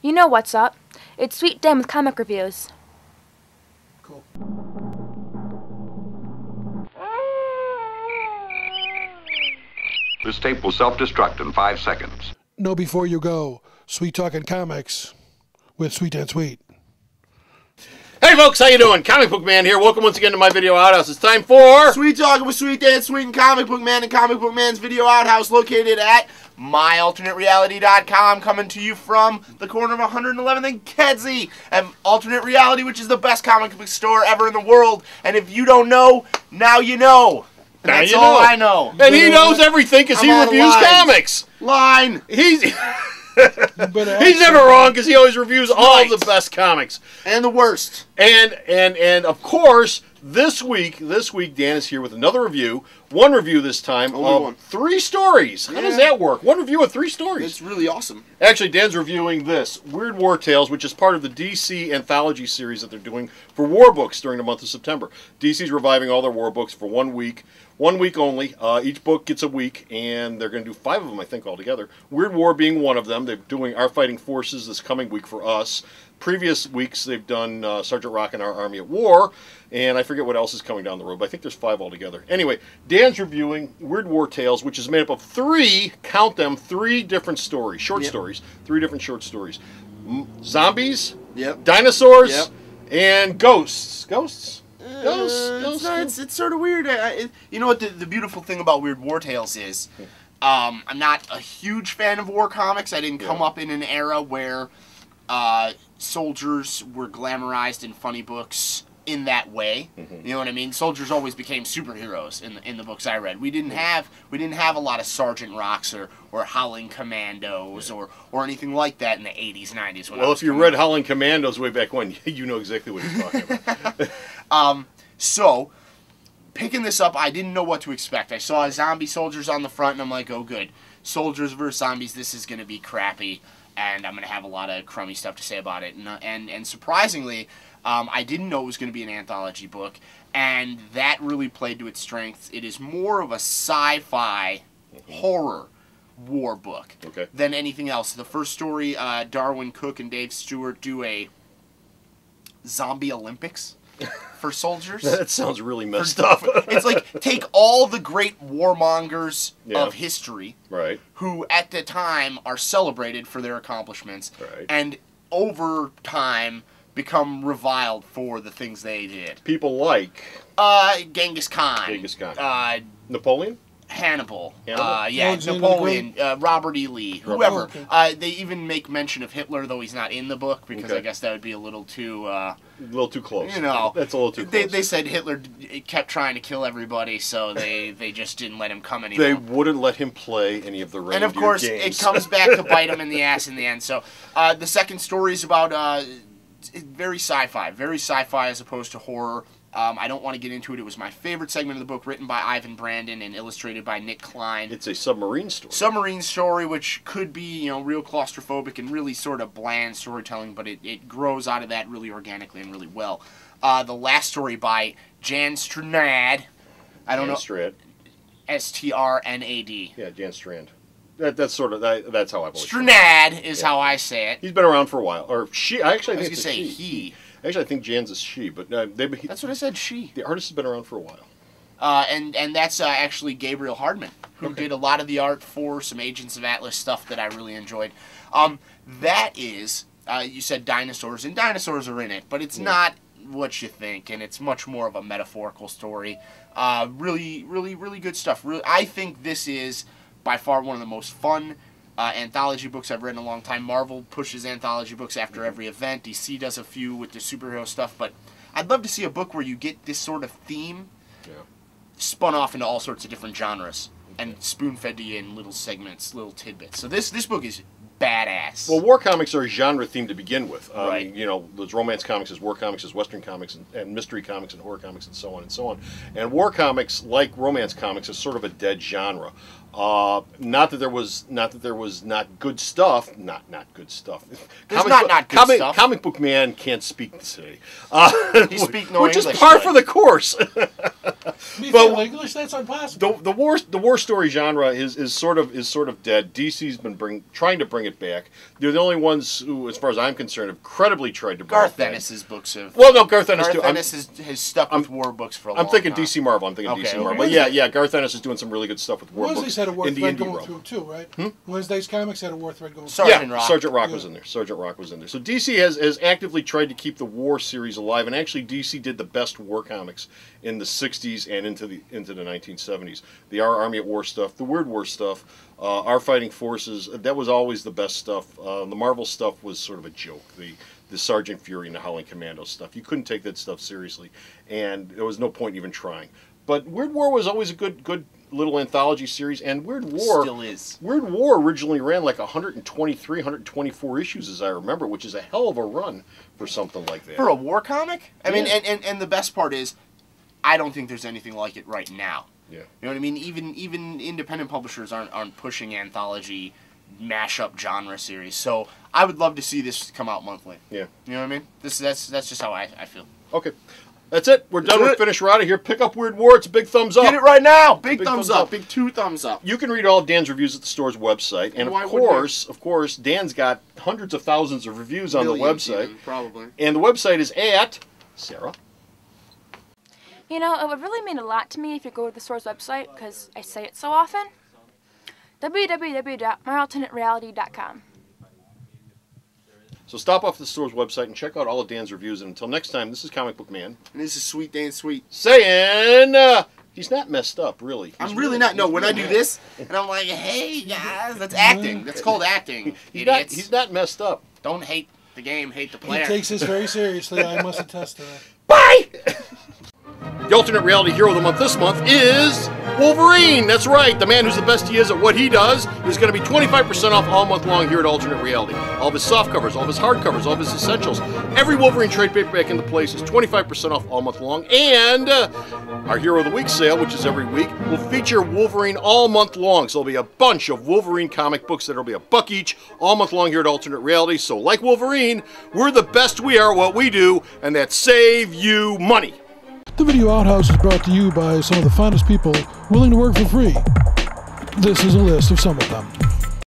You know what's up. It's Sweet Dan with Comic Reviews. Cool. This tape will self-destruct in 5 seconds. Know before you go, Sweet Talking Comics with Sweet and Sweet. Hey folks, how you doing? Comic Book Man here. Welcome once again to my video outhouse. It's time for Sweet Talking with Sweet Dan, Sweet and Comic Book Man, and Comic Book Man's video outhouse located at myalternatereality.com, coming to you from the corner of 111th and Kedzie, and Alternate Reality, which is the best comic book store ever in the world. And if you don't know, now you know. And Now that's you all know. I know. And he knows everything because he I'm on reviews lines. comics. Line. He's He's he's never wrong because he always reviews all Right. of the best comics. And the worst. And of course, this week Dan is here with another review. One review this time Only of one. 3 stories. How does that work? One review of 3 stories. It's really awesome. Actually, Dan's reviewing this, Weird War Tales, which is part of the DC anthology series that they're doing for war books during the month of September. DC's reviving all their war books for 1 week. 1 week only. Each book gets a week, and they're going to do 5 of them, I think, altogether. Weird War being one of them. They're doing Our Fighting Forces this coming week for us. Previous weeks, they've done Sergeant Rock and Our Army at War, and I forget what else is coming down the road, but I think there's 5 altogether. Anyway, Dan's reviewing Weird War Tales, which is made up of 3, count them, 3 different stories, short stories, 3 different short stories. Zombies, Yep. dinosaurs, Yep. and ghosts. Ghosts? Ghosts? It's sort of weird. You know what the beautiful thing about Weird War Tales is? I'm not a huge fan of war comics. I didn't come up in an era where soldiers were glamorized in funny books in that way. You know what I mean? Soldiers always became superheroes in the books I read. We didn't have a lot of Sergeant Rocks or Howling Commandos or anything like that in the 80s, 90s. Well, if you read Howling Commandos way back when, you know exactly what he's talking about. So, picking this up, I didn't know what to expect. I saw zombie soldiers on the front, and I'm like, oh, good. Soldiers versus zombies, this is going to be crappy, and I'm going to have a lot of crummy stuff to say about it. And surprisingly, I didn't know it was going to be an anthology book, and that really played to its strengths. It is more of a sci-fi horror war book than anything else. The first story, Darwin Cook and Dave Stewart do a zombie Olympics for soldiers. That sounds really messed up. It's like, take all the great warmongers of history, who at the time are celebrated for their accomplishments, and over time become reviled for the things they did. People like Genghis Khan. Napoleon? Hannibal. Hannibal? Napoleon, Robert E. Lee, whoever. They even make mention of Hitler, though he's not in the book, because I guess that would be a little too... a little too close. You know. That's a little too close. They said Hitler kept trying to kill everybody, so they just didn't let him come anymore. They wouldn't let him play any of the reindeer And of course, games. it comes back to bite him in the ass in the end. So the second story is about very sci-fi as opposed to horror. I don't want to get into it. It was my favorite segment of the book, written by Ivan Brandon and illustrated by Nick Klein. It's a submarine story. Submarine story, which could be, real claustrophobic and really sort of bland storytelling, but it grows out of that really organically and really well. The last story by Jan Strnad. I don't know. Strand. S-T-R-N-A-D. Yeah, Jan Strand. That's sort of that's how I've always. Strnad is how I say it. He's been around for a while, or she. I was going to say he. Actually, I think Jan's a she, but that's what I said. She. The artist has been around for a while. And that's actually Gabriel Hardman, who did a lot of the art for some Agents of Atlas stuff that I really enjoyed. That is, you said dinosaurs, and dinosaurs are in it, but it's not what you think, and it's much more of a metaphorical story. Really, really, really good stuff. I think this is by far one of the most fun anthology books I've read in a long time. Marvel pushes anthology books after every event. DC does a few with the superhero stuff, but I'd love to see a book where you get this sort of theme spun off into all sorts of different genres and spoon-fed to you in little segments, little tidbits. So this book is badass. Well, war comics are a genre theme to begin with. Right. There's romance comics, there's war comics, there's western comics, and mystery comics, and horror comics, and so on and so on. And war comics, like romance comics, is sort of a dead genre. Not that there was not good stuff. Not good stuff. There's not good stuff. Comic Book Man can't speak today. He speak no which English. is par for the course. But English, that's impossible. The war story genre is sort of dead. DC's been trying to bring it back. They're the only ones who, as far as I'm concerned, have credibly tried to bring Garth it back. Ennis's books have. Well, no, Garth Ennis too. Has stuck with war books for a long time. I'm thinking DC Marvel. I'm thinking DC Marvel. But yeah, Garth Ennis is doing some really good stuff with war Wednesday's books had a war in the thread indie going realm. through too, right? Wednesday's comics had a war thread going through. Sergeant Rock. Sergeant Rock was in there. Sergeant Rock was in there. So DC has actively tried to keep the war series alive, and actually DC did the best war comics in the 60s and into the 1970s. The Our Army at War stuff, the Weird War stuff, Our Fighting Forces, that was always the best stuff. The Marvel stuff was sort of a joke. The Sergeant Fury and the Howling Commando stuff. You couldn't take that stuff seriously, and there was no point even trying. But Weird War was always a good little anthology series, and Weird War Still is. Weird War originally ran like 123, 124 issues, as I remember, which is a hell of a run for something like that. For a war comic? I mean, Yeah. and the best part is, I don't think there's anything like it right now. Yeah. You know what I mean? Even independent publishers aren't pushing anthology mashup genre series. So I would love to see this come out monthly. Yeah. You know what I mean? That's just how I feel. Okay. That's it. We're done with Finish. We're out of here. Pick up Weird War. It's a big thumbs up. Get it right now. Big thumbs thumbs up. up. Big 2 thumbs up. You can read all of Dan's reviews at the store's website. And Why of wouldn't course, Dan's got hundreds of thousands of reviews on the Millions website. even, probably. And the website is at Sarah. You know, it would really mean a lot to me if you go to the store's website, because I say it so often. www.myalternatereality.com. So stop off the store's website and check out all of Dan's reviews. And until next time, this is Comic Book Man And this is Sweet Dan Sweet. saying he's not messed up, really. He's I'm really not. No, he's when I really do not. this, and I'm like, hey, guys, that's acting. That's called acting, idiots. He's not messed up. Don't hate the game, hate the He player. takes this very seriously. I must attest to that. Bye! The alternate reality hero of the month this month is Wolverine. That's right. The man who's the best he is at what he does is going to be 25% off all month long here at Alternate Reality. All of his soft covers, all of his hard covers, all of his essentials. Every Wolverine trade paperback in the place is 25% off all month long. And our Hero of the Week sale, which is every week, will feature Wolverine all month long. So there'll be a bunch of Wolverine comic books that'll be $1 each all month long here at Alternate Reality. So like Wolverine, we're the best we are at what we do, and that's save you money. The Video Outhouse is brought to you by some of the finest people willing to work for free. This is a list of some of them.